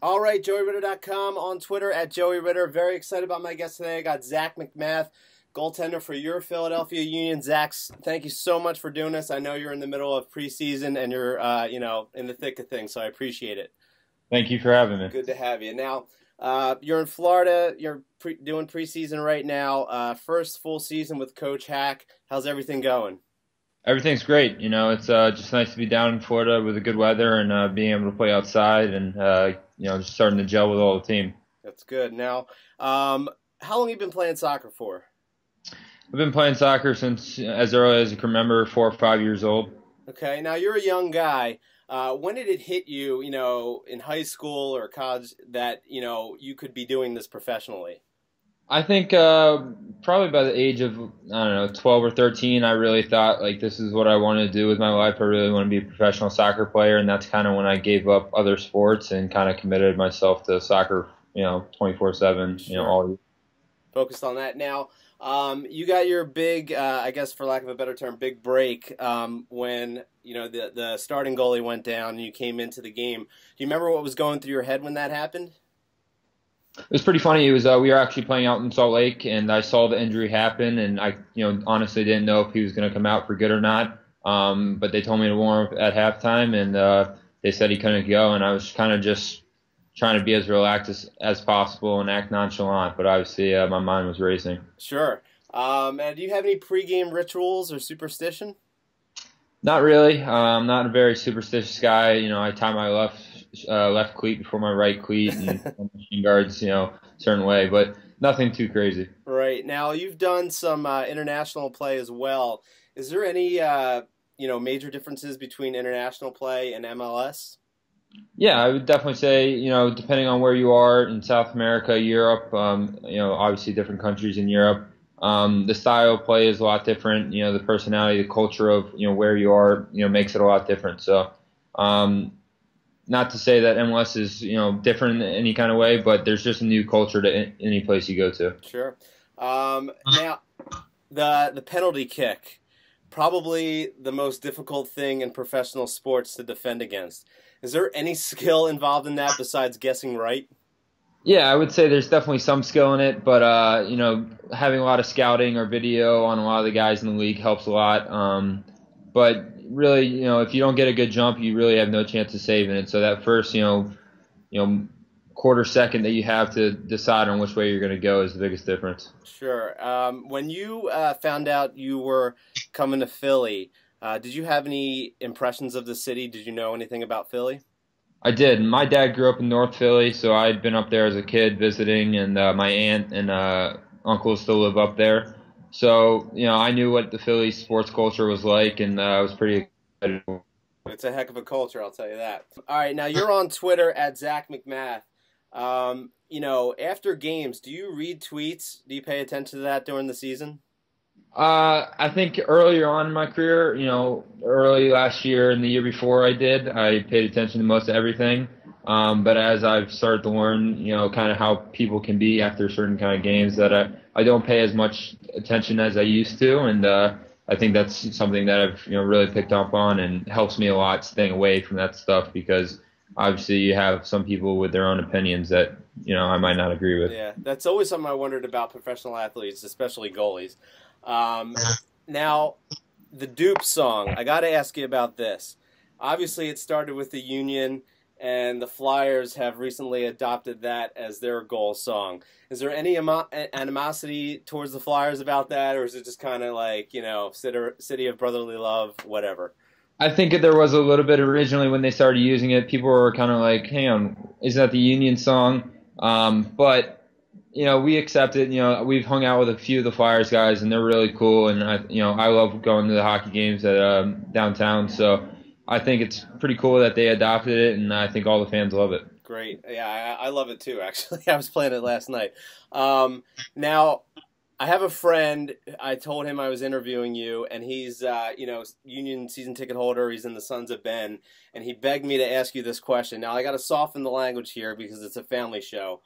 All right, JoeyRitter.com, on Twitter at Joey Ritter. Very excited about my guest today. I got Zac MacMath, goaltender for your Philadelphia Union. Zach, thank you so much for doing this. I know you're in the middle of preseason and you're, in the thick of things, so I appreciate it. Thank you for having me. Good to have you. Now, you're in Florida. You're doing preseason right now. First full season with Coach Hack. How's everything going? Everything's great. It's just nice to be down in Florida with the good weather and being able to play outside and just starting to gel with all the team. That's good. Now, how long have you been playing soccer for? I've been playing soccer since as early as I can remember, 4 or 5 years old. Okay. Now, you're a young guy. When did it hit you, in high school or college that, you could be doing this professionally? I think probably by the age of, 12 or 13, I really thought, like, this is what I wanted to do with my life. I really want to be a professional soccer player, and that's kind of when I gave up other sports and kind of committed myself to soccer, 24/7, Sure. all year. Focused on that. Now, you got your big, I guess for lack of a better term, big break when, the starting goalie went down and you came into the game. Do you remember what was going through your head when that happened? It was pretty funny. It was we were actually playing out in Salt Lake, and I saw the injury happen, and I, honestly didn't know if he was going to come out for good or not. But they told me to warm up at halftime, and they said he couldn't go, and I was kind of just trying to be as relaxed as possible and act nonchalant. But obviously, my mind was racing. Sure. And do you have any pregame rituals or superstition? Not really. I'm not a very superstitious guy. I tie my left cleat before my right cleat and machine guards, certain way, but nothing too crazy. Right. Now, you've done some international play as well. Is there any, major differences between international play and MLS? Yeah, I would definitely say, depending on where you are in South America, Europe, obviously different countries in Europe, the style of play is a lot different. The personality, the culture of, where you are, makes it a lot different. So, not to say that MLS is, different in any kind of way, but there's just a new culture to any place you go to. Sure. Now, the penalty kick, probably the most difficult thing in professional sports to defend against. Is there any skill involved in that besides guessing right? Yeah, I would say there's definitely some skill in it, but having a lot of scouting or video on a lot of the guys in the league helps a lot. But really, if you don't get a good jump, you really have no chance of saving it. So that first, quarter second that you have to decide on which way you're going to go is the biggest difference. Sure. When you found out you were coming to Philly, did you have any impressions of the city? Did you know anything about Philly? I did. My dad grew up in North Philly, so I had been up there as a kid visiting, and my aunt and uncle still live up there. So, I knew what the Philly sports culture was like, and I was pretty excited. It's a heck of a culture, I'll tell you that. All right, now you're on Twitter at Zac MacMath. After games, do you read tweets? Do you pay attention to that during the season? I think earlier on in my career, early last year and the year before I paid attention to most of everything. But as I've started to learn, kind of how people can be after certain kind of games, that I don't pay as much attention as I used to. And I think that's something that I've, really picked up on and helps me a lot staying away from that stuff because obviously you have some people with their own opinions that, I might not agree with. Yeah, that's always something I wondered about professional athletes, especially goalies. Now, the Doop song, I got to ask you about this. Obviously, it started with the Union, and the Flyers have recently adopted that as their goal song. Is there any animosity towards the Flyers about that, or is it just kind of like, city of brotherly love, whatever? I think there was a little bit originally when they started using it. People were kind of like, hang on, is that the Union song? But we accept it. We've hung out with a few of the Flyers guys, and they're really cool. And I love going to the hockey games at downtown. So I think it's pretty cool that they adopted it, and I think all the fans love it. Great. Yeah, I love it too. Actually, I was playing it last night. Now, I have a friend. I told him I was interviewing you, and he's Union season ticket holder. He's in the Sons of Ben, and he begged me to ask you this question. Now I got to soften the language here because it's a family show.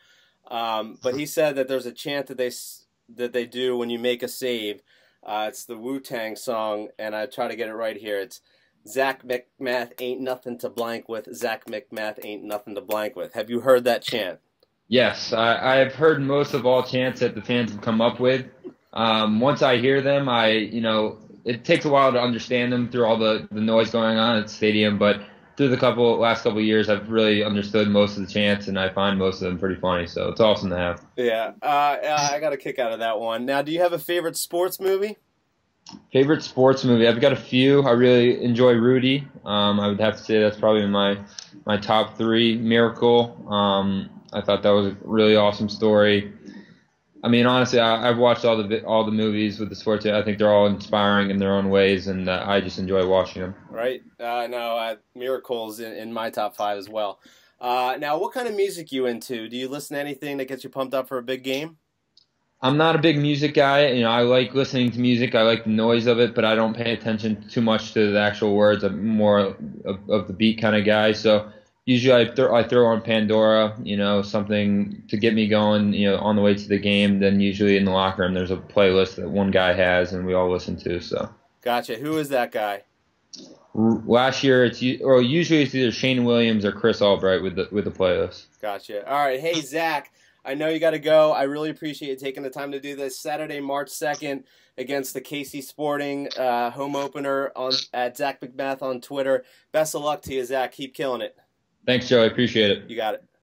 But he said that there's a chant that they do when you make a save. It's the WuTang song, and I try to get it right here. It's Zac MacMath ain't nothing to blank with. Zac MacMath ain't nothing to blank with. Have you heard that chant? Yes, I've heard most of all chants that the fans have come up with. Once I hear them, it takes a while to understand them through all the noise going on at the stadium, but through the last couple of years, I've really understood most of the chants, and I find most of them pretty funny, so it's awesome to have. Yeah, I got a kick out of that one. Now, do you have a favorite sports movie? Favorite sports movie? I've got a few. I really enjoy Rudy. I would have to say that's probably my top three. Miracle. I thought that was a really awesome story. I mean, honestly, I've watched all the movies with the sports. I think they're all inspiring in their own ways, and I just enjoy watching them. Right. No, Miracle's in my top five as well. Now, what kind of music you into? Do you listen to anything that gets you pumped up for a big game? I'm not a big music guy. I like listening to music. I like the noise of it, but I don't pay attention too much to the actual words. I'm more of the beat kind of guy. So usually I throw on Pandora, something to get me going, on the way to the game. Then usually in the locker room, there's a playlist that one guy has, and we all listen to. So. Gotcha. Who is that guy? Last year, usually it's either Shane Williams or Chris Albright with the playlist. Gotcha. All right. Hey, Zach. I know you got to go. I really appreciate you taking the time to do this. Saturday, March 2nd, against the KC Sporting home opener at Zac MacMath on Twitter. Best of luck to you, Zach. Keep killing it. Thanks, Joe. I appreciate it. You got it.